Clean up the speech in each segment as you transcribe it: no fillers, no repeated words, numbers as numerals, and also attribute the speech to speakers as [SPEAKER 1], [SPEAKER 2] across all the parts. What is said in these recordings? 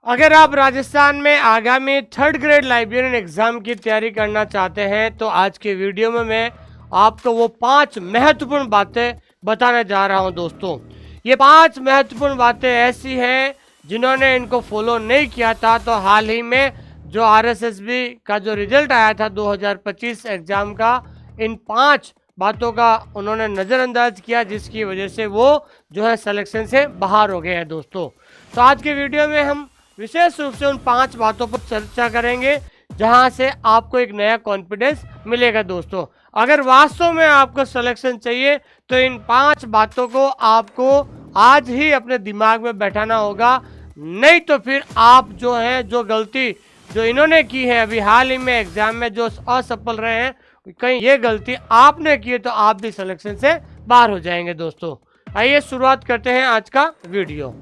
[SPEAKER 1] अगर आप राजस्थान में आगामी थर्ड ग्रेड लाइब्रेरियन एग्जाम की तैयारी करना चाहते हैं तो आज के वीडियो में मैं आपको वो 5 महत्वपूर्ण बातें बताने जा रहा हूं दोस्तों। ये 5 महत्वपूर्ण बातें ऐसी हैं जिन्होंने इनको फॉलो नहीं किया था तो हाल ही में जो आरएसएसबी का जो रिजल्ट आया था 2025 एग्जाम का, इन 5 बातों का उन्होंने नज़रअंदाज किया, जिसकी वजह से वो जो है सिलेक्शन से बाहर हो गए हैं दोस्तों। तो आज के वीडियो में हम विशेष रूप से उन 5 बातों पर चर्चा करेंगे जहां से आपको एक नया कॉन्फिडेंस मिलेगा दोस्तों। अगर वास्तव में आपको सिलेक्शन चाहिए तो इन 5 बातों को आपको आज ही अपने दिमाग में बैठाना होगा, नहीं तो फिर आप जो है जो गलती जो इन्होंने की है अभी हाल ही में एग्जाम में जो असफल रहे हैं, कहीं ये गलती आपने की है तो आप भी सिलेक्शन से बाहर हो जाएंगे दोस्तों। आइए शुरुआत करते हैं आज का वीडियो।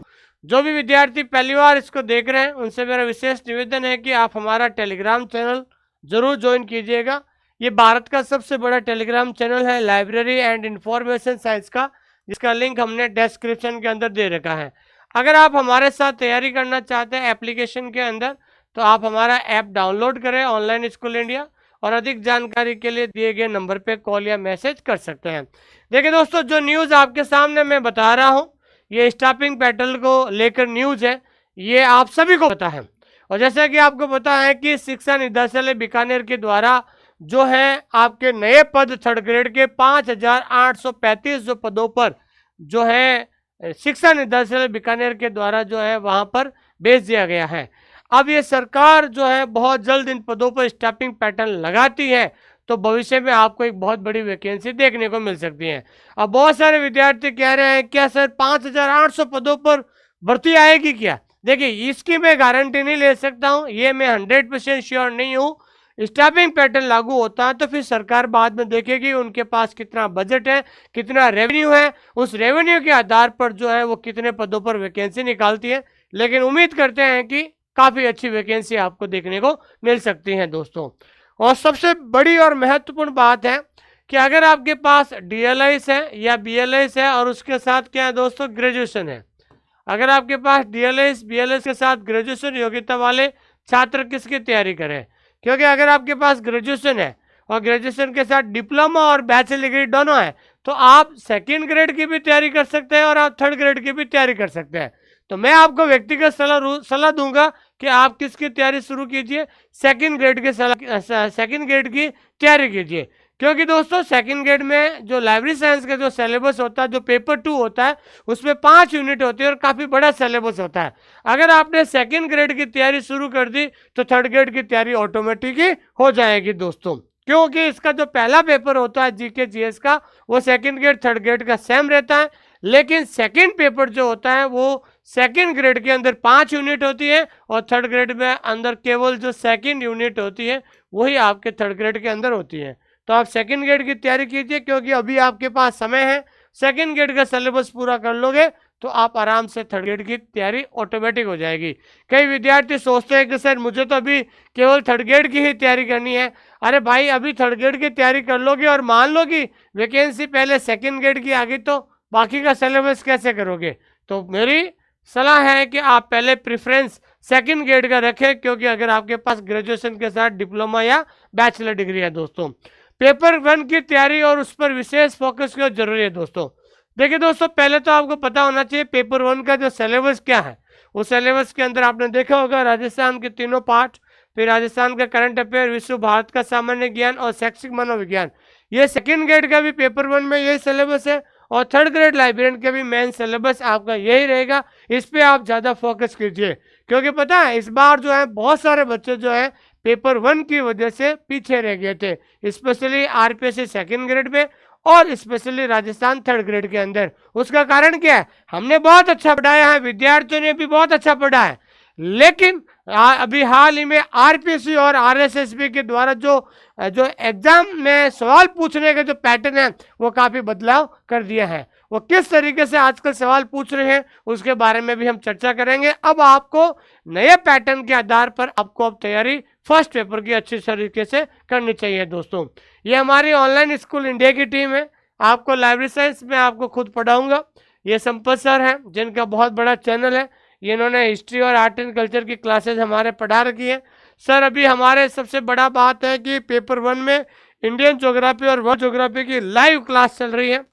[SPEAKER 1] जो भी विद्यार्थी पहली बार इसको देख रहे हैं उनसे मेरा विशेष निवेदन है कि आप हमारा टेलीग्राम चैनल जरूर ज्वाइन कीजिएगा। ये भारत का सबसे बड़ा टेलीग्राम चैनल है लाइब्रेरी एंड इंफॉर्मेशन साइंस का, जिसका लिंक हमने डिस्क्रिप्शन के अंदर दे रखा है। अगर आप हमारे साथ तैयारी करना चाहते हैं एप्लीकेशन के अंदर तो आप हमारा ऐप डाउनलोड करें ऑनलाइन स्कूल इंडिया, और अधिक जानकारी के लिए दिए गए नंबर पे कॉल या मैसेज कर सकते हैं। देखिए दोस्तों, जो न्यूज़ आपके सामने मैं बता रहा हूँ ये स्टाफिंग पैटर्न को लेकर न्यूज़ है, ये आप सभी को पता है। और जैसा कि आपको पता है कि शिक्षा निदेशालय बीकानेर के द्वारा जो है आपके नए पद थर्ड ग्रेड के 5835 जो पदों पर जो है शिक्षा निदेशालय बीकानेर के द्वारा जो है वहाँ पर भेज दिया गया है। अब ये सरकार जो है बहुत जल्द इन पदों पर स्टाफिंग पैटर्न लगाती है तो भविष्य में आपको एक बहुत बड़ी वैकेंसी देखने को मिल सकती है। अब बहुत सारे विद्यार्थी कह रहे हैं क्या सर 5800 पदों पर भर्ती आएगी क्या? देखिए, इसकी मैं गारंटी नहीं ले सकता हूँ, ये मैं 100% श्योर नहीं हूँ। स्टाफिंग पैटर्न लागू होता है तो फिर सरकार बाद में देखेगी उनके पास कितना बजट है, कितना रेवेन्यू है, उस रेवेन्यू के आधार पर जो है वो कितने पदों पर वैकेंसी निकालती है। लेकिन उम्मीद करते हैं कि काफ़ी अच्छी वैकेंसी आपको देखने को मिल सकती है दोस्तों। और सबसे बड़ी और महत्वपूर्ण बात है कि अगर आपके पास डीएलआईएस है या बीएलआईएस है और उसके साथ क्या है दोस्तों, ग्रेजुएशन है। अगर आपके पास डीएलआईएस बीएलआईएस के साथ ग्रेजुएशन योग्यता वाले छात्र किसकी तैयारी करें? क्योंकि अगर आपके पास ग्रेजुएशन है और ग्रेजुएशन के साथ डिप्लोमा और बैचलर डिग्री दोनों है तो आप सेकेंड ग्रेड की भी तैयारी कर सकते हैं और आप थर्ड ग्रेड की भी तैयारी कर सकते हैं। तो मैं आपको व्यक्तिगत सलाह दूंगा कि आप किसकी तैयारी शुरू कीजिए, सेकंड ग्रेड की तैयारी कीजिए। क्योंकि दोस्तों सेकंड ग्रेड में जो लाइब्रेरी साइंस का जो सिलेबस होता है, जो पेपर 2 होता है, उसमें 5 यूनिट होती है और काफ़ी बड़ा सिलेबस होता है। अगर आपने सेकंड ग्रेड की तैयारी शुरू कर दी तो थर्ड ग्रेड की तैयारी ऑटोमेटिक ही हो जाएगी दोस्तों। क्योंकि इसका जो पहला पेपर होता है जीके जीएस का, वो सेकेंड ग्रेड थर्ड ग्रेड का सेम रहता है, लेकिन सेकेंड पेपर जो होता है वो सेकेंड ग्रेड के अंदर 5 यूनिट होती है और थर्ड ग्रेड में अंदर केवल जो सेकेंड यूनिट होती है वही आपके थर्ड ग्रेड के अंदर होती है। तो आप सेकेंड ग्रेड की तैयारी कीजिए क्योंकि अभी आपके पास समय है। सेकेंड ग्रेड का सिलेबस पूरा कर लोगे तो आप आराम से थर्ड ग्रेड की तैयारी ऑटोमेटिक हो जाएगी। कई विद्यार्थी सोचते हैं कि सर मुझे तो अभी केवल थर्ड ग्रेड की ही तैयारी करनी है। अरे भाई, अभी थर्ड ग्रेड की तैयारी कर लोगे और मान लो कि वैकेंसी पहले सेकेंड ग्रेड की आ गई तो बाकी का सिलेबस कैसे करोगे? तो मेरी सलाह है कि आप पहले प्रेफरेंस सेकंड ग्रेड का रखें, क्योंकि अगर आपके पास ग्रेजुएशन के साथ डिप्लोमा या बैचलर डिग्री है दोस्तों। पेपर 1 की तैयारी और उस पर विशेष फोकस क्यों जरूरी है दोस्तों? देखिए दोस्तों, पहले तो आपको पता होना चाहिए पेपर 1 का जो सिलेबस क्या है। उस सिलेबस के अंदर आपने देखा होगा राजस्थान के तीनों पार्ट, फिर राजस्थान का करंट अफेयर, विश्व भारत का सामान्य ज्ञान और शैक्षिक मनोविज्ञान। ये सेकेंड ग्रेड का भी पेपर 1 में यही सिलेबस है और थर्ड ग्रेड लाइब्रेरियन का भी मेन सिलेबस आपका यही रहेगा। इस पे आप ज़्यादा फोकस कीजिए, क्योंकि पता है इस बार जो है बहुत सारे बच्चे जो है पेपर 1 की वजह से पीछे रह गए थे, स्पेशली आरपीएससी सेकेंड ग्रेड में और स्पेशली राजस्थान थर्ड ग्रेड के अंदर। उसका कारण क्या है? हमने बहुत अच्छा पढ़ाया है, विद्यार्थियों ने भी बहुत अच्छा पढ़ा है, लेकिन अभी हाल ही में आरपीएससी और आरएसएसबी के द्वारा जो एग्जाम में सवाल पूछने का जो पैटर्न है वो काफ़ी बदलाव कर दिया है। वो किस तरीके से आजकल सवाल पूछ रहे हैं उसके बारे में भी हम चर्चा करेंगे। अब आपको नए पैटर्न के आधार पर आपको अब तैयारी फर्स्ट पेपर की अच्छी तरीके से करनी चाहिए दोस्तों। ये हमारी ऑनलाइन स्कूल इंडिया की टीम है। आपको लाइब्रेरी साइंस में आपको खुद पढ़ाऊंगा। ये संपत सर हैं जिनका बहुत बड़ा चैनल है, ये इन्होंने हिस्ट्री और आर्ट एंड कल्चर की क्लासेस हमारे पढ़ा रखी है। सर अभी हमारे सबसे बड़ा बात है कि पेपर 1 में इंडियन ज्योग्राफी और वर्ल्ड ज्योग्राफी की लाइव क्लास चल रही है,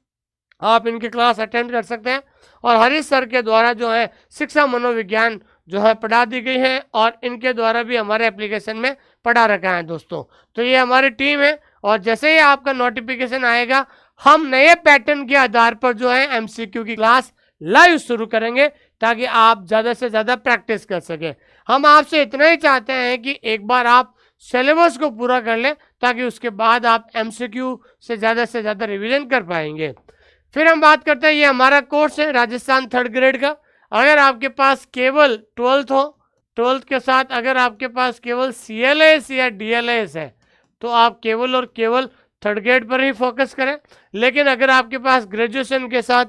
[SPEAKER 1] आप इनकी क्लास अटेंड कर सकते हैं। और हरीश सर के द्वारा जो है शिक्षा मनोविज्ञान जो है पढ़ा दी गई है, और इनके द्वारा भी हमारे एप्लीकेशन में पढ़ा रखा है दोस्तों। तो ये हमारी टीम है, और जैसे ही आपका नोटिफिकेशन आएगा हम नए पैटर्न के आधार पर जो है एमसीक्यू की क्लास लाइव शुरू करेंगे, ताकि आप ज़्यादा से ज़्यादा प्रैक्टिस कर सकें। हम आपसे इतना ही चाहते हैं कि एक बार आप सिलेबस को पूरा कर लें, ताकि उसके बाद आप एमसीक्यू से ज़्यादा रिवीजन कर पाएंगे। फिर हम बात करते हैं, ये हमारा कोर्स है राजस्थान 3rd ग्रेड का। अगर आपके पास केवल 12th हो, 12th के साथ अगर आपके पास केवल CLAS या DLAS है, तो आप केवल और केवल 3rd ग्रेड पर ही फोकस करें। लेकिन अगर आपके पास ग्रेजुएशन के साथ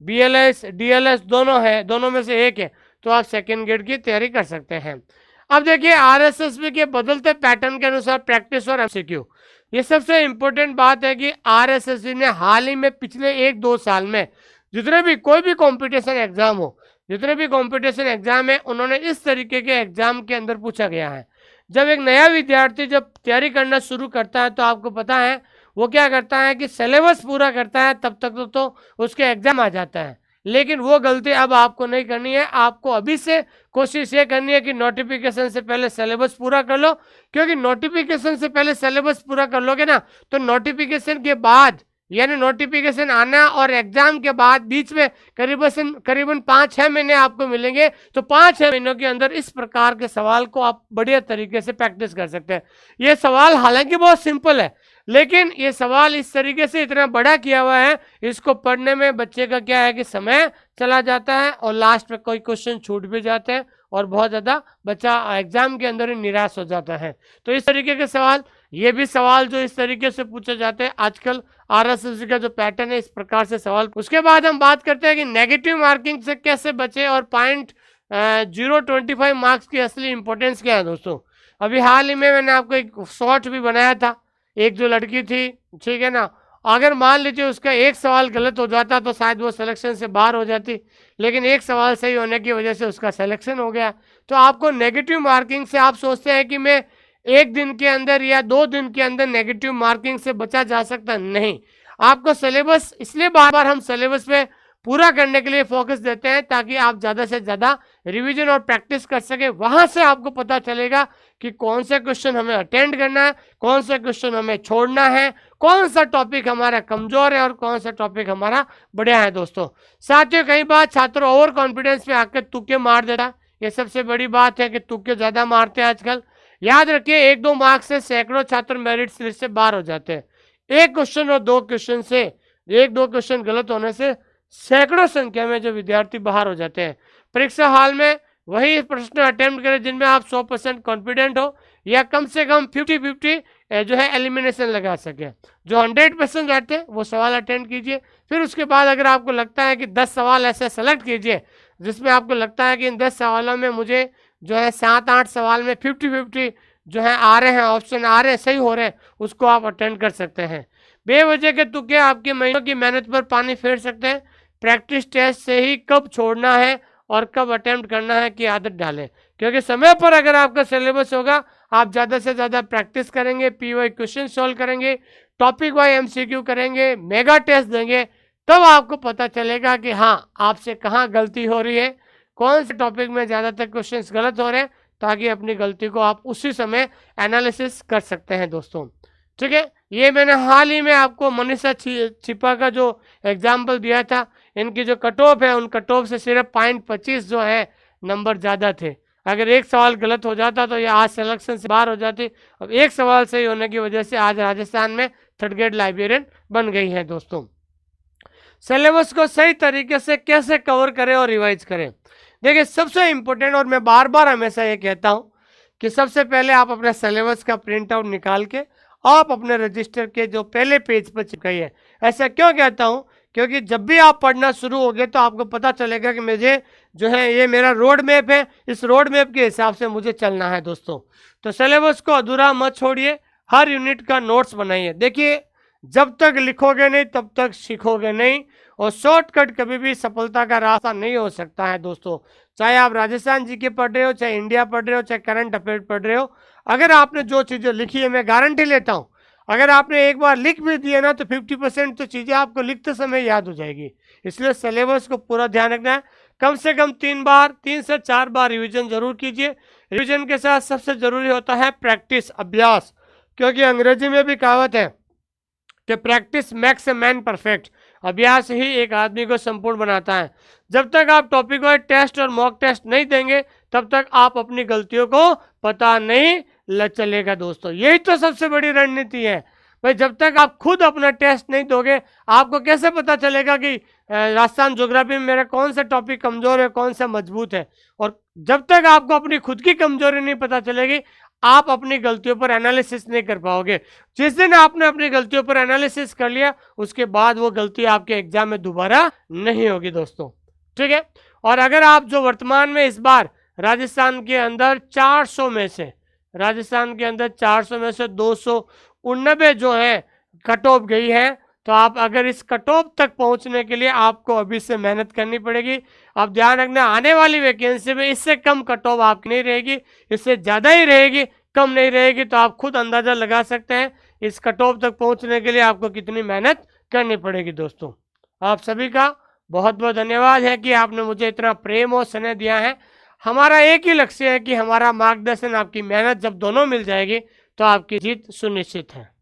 [SPEAKER 1] BLS DLS दोनों है, दोनों में से एक है, तो आप 2nd ग्रेड की तैयारी कर सकते हैं। अब देखिए RSSB के बदलते पैटर्न के अनुसार प्रैक्टिस और MCQ, ये सबसे इम्पोर्टेंट बात है कि RSSB ने हाल ही में पिछले 1-2 साल में जितने भी कोई भी कंपटीशन एग्जाम हो, जितने भी कंपटीशन एग्जाम है, उन्होंने इस तरीके के एग्जाम के अंदर पूछा गया है। जब एक नया विद्यार्थी जब तैयारी करना शुरू करता है, तो आपको पता है वो क्या करता है कि सिलेबस पूरा करता है, तब तक तो उसके एग्जाम आ जाता है। लेकिन वो गलती अब आपको नहीं करनी है। आपको अभी से कोशिश ये करनी है कि नोटिफिकेशन से पहले सिलेबस पूरा कर लो, क्योंकि नोटिफिकेशन से पहले सिलेबस पूरा कर लोगे ना, तो नोटिफिकेशन के बाद यानी नोटिफिकेशन आना और एग्जाम के बाद बीच में करीबन 5-6 महीने आपको मिलेंगे। तो 5-6 महीनों के अंदर इस प्रकार के सवाल को आप बढ़िया तरीके से प्रैक्टिस कर सकते हैं। ये सवाल हालांकि बहुत सिंपल है, लेकिन ये सवाल इस तरीके से इतना बड़ा किया हुआ है, इसको पढ़ने में बच्चे का क्या है कि समय चला जाता है, और लास्ट में कोई क्वेश्चन छूट भी जाते हैं, और बहुत ज़्यादा बच्चा एग्जाम के अंदर ही निराश हो जाता है। तो इस तरीके के सवाल, ये भी सवाल जो इस तरीके से पूछे जाते हैं आजकल RSSB का जो पैटर्न है, इस प्रकार से सवाल। उसके बाद हम बात करते हैं कि नेगेटिव मार्किंग से कैसे बचे, और 0.025 मार्क्स की असली इंपॉर्टेंस क्या है दोस्तों। अभी हाल ही में मैंने आपको एक शॉर्ट भी बनाया था, एक जो लड़की थी, ठीक है ना, अगर मान लीजिए उसका एक सवाल गलत हो जाता तो शायद वो सिलेक्शन से बाहर हो जाती, लेकिन एक सवाल सही होने की वजह से उसका सिलेक्शन हो गया। तो आपको नेगेटिव मार्किंग से, आप सोचते हैं कि मैं 1 दिन के अंदर या 2 दिन के अंदर नेगेटिव मार्किंग से बचा जा सकता, नहीं। आपको सिलेबस, इसलिए बार बार हम सिलेबस पे पूरा करने के लिए फोकस देते हैं, ताकि आप ज़्यादा से ज़्यादा रिवीजन और प्रैक्टिस कर सके। वहाँ से आपको पता चलेगा कि कौन सा क्वेश्चन हमें अटेंड करना है, कौन सा क्वेश्चन हमें छोड़ना है, कौन सा टॉपिक हमारा कमज़ोर है और कौन सा टॉपिक हमारा बढ़िया है दोस्तों। साथियों, कई बार छात्र ओवर कॉन्फिडेंस में आकर तुक्के मार देता, ये सबसे बड़ी बात है कि तुक्के ज़्यादा मारते हैं आजकल। याद रखिए, 1-2 मार्क्स से सैकड़ों छात्र मेरिट लिस्ट से बाहर हो जाते हैं। एक क्वेश्चन और 2 क्वेश्चन से, 1-2 क्वेश्चन गलत होने से सैकड़ों संख्या में जो विद्यार्थी बाहर हो जाते हैं। परीक्षा हॉल में वही प्रश्न अटेम्प्ट करें जिनमें आप 100% कॉन्फिडेंट हो, या कम से कम 50-50 जो है एलिमिनेशन लगा सके। जो 100% रहते हैं वो सवाल अटेंड कीजिए। फिर उसके बाद अगर आपको लगता है कि 10 सवाल ऐसे सेलेक्ट कीजिए जिसमें आपको लगता है कि इन 10 सवालों में मुझे जो है 7-8 सवाल में 50-50 जो है आ रहे हैं, ऑप्शन आ रहे हैं, सही हो रहे हैं, उसको आप अटेंड कर सकते हैं। बेवजह के तुक्के आपके महीनों की मेहनत पर पानी फेर सकते हैं। प्रैक्टिस टेस्ट से ही कब छोड़ना है और कब अटेम्प्ट करना है की आदत डालें, क्योंकि समय पर अगर आपका सिलेबस होगा, आप ज़्यादा से ज़्यादा प्रैक्टिस करेंगे, PY क्वेश्चन सॉल्व करेंगे, टॉपिक वाइज MCQ करेंगे, मेगा टेस्ट देंगे, तब आपको पता चलेगा कि हाँ आपसे कहाँ गलती हो रही है, कौन से टॉपिक में ज़्यादातर क्वेश्चंस गलत हो रहे हैं, ताकि अपनी गलती को आप उसी समय एनालिसिस कर सकते हैं दोस्तों। ठीक है, ये मैंने हाल ही में आपको मनीषा छिपा का जो एग्जाम्पल दिया था, इनकी जो कट ऑफ है, उन कट ऑफ से सिर्फ 0.25 जो है नंबर ज़्यादा थे। अगर एक सवाल गलत हो जाता तो ये आज सिलेक्शन से बाहर हो जाती। अब एक सवाल सही होने की वजह से आज राजस्थान में 3rd ग्रेड लाइब्रेरियन बन गई है दोस्तों। सिलेबस को सही तरीके से कैसे कवर करें और रिवाइज करें, देखिए सबसे इम्पोर्टेंट, और मैं बार बार हमेशा ये कहता हूँ कि सबसे पहले आप अपने सिलेबस का प्रिंट आउट निकाल के आप अपने रजिस्टर के जो पहले पेज पर चिपकाइए। ऐसा क्यों कहता हूँ, क्योंकि जब भी आप पढ़ना शुरू होगे तो आपको पता चलेगा कि मुझे जो है ये मेरा रोड मैप है, इस रोड मैप के हिसाब से मुझे चलना है दोस्तों। तो सिलेबस को अधूरा मत छोड़िए, हर यूनिट का नोट्स बनाइए। देखिए जब तक लिखोगे नहीं तब तक सीखोगे नहीं, और शॉर्टकट कभी भी सफलता का रास्ता नहीं हो सकता है दोस्तों। चाहे आप राजस्थान जीके पढ़ रहे हो, चाहे इंडिया पढ़ रहे हो, चाहे करंट अफेयर पढ़ रहे हो, अगर आपने जो चीज़ें लिखी है, मैं गारंटी लेता हूँ अगर आपने एक बार लिख भी दिया ना तो 50% तो चीज़ें आपको लिखते समय याद हो जाएगी। इसलिए सिलेबस को पूरा ध्यान रखना है। कम से कम 3 से 4 बार रिवीजन जरूर कीजिए। रिवीजन के साथ सबसे जरूरी होता है प्रैक्टिस, अभ्यास, क्योंकि अंग्रेजी में भी कहावत है कि practice makes a man perfect. अभ्यास ही एक आदमी को संपूर्ण बनाता है। जब तक आप टॉपिक वाइज टेस्ट और मॉक टेस्ट नहीं देंगे तब तक आप अपनी गलतियों को पता नहीं चलेगा दोस्तों। यही तो सबसे बड़ी रणनीति है भाई। जब तक आप खुद अपना टेस्ट नहीं दोगे आपको कैसे पता चलेगा कि राजस्थान ज्योग्राफी में मेरा कौन सा टॉपिक कमजोर है, कौन सा मजबूत है। और जब तक आपको अपनी खुद की कमजोरी नहीं पता चलेगी आप अपनी गलतियों पर एनालिसिस नहीं कर पाओगे। जिस दिन आपने अपनी गलतियों पर एनालिसिस कर लिया उसके बाद वो गलती आपके एग्जाम में दोबारा नहीं होगी दोस्तों, ठीक है। और अगर आप जो वर्तमान में इस बार राजस्थान के अंदर 400 में से 299 जो है कट ऑफ गई है, तो आप अगर इस कट ऑफ तक पहुंचने के लिए आपको अभी से मेहनत करनी पड़ेगी। आप ध्यान रखना आने वाली वैकेंसी में इससे कम कट ऑफ आपकी नहीं रहेगी, इससे ज़्यादा ही रहेगी, कम नहीं रहेगी। तो आप खुद अंदाज़ा लगा सकते हैं इस कट ऑफ तक पहुंचने के लिए आपको कितनी मेहनत करनी पड़ेगी दोस्तों। आप सभी का बहुत बहुत धन्यवाद है कि आपने मुझे इतना प्रेम और स्नेह दिया है। हमारा एक ही लक्ष्य है कि हमारा मार्गदर्शन, आपकी मेहनत जब दोनों मिल जाएगी तो आपकी जीत सुनिश्चित है।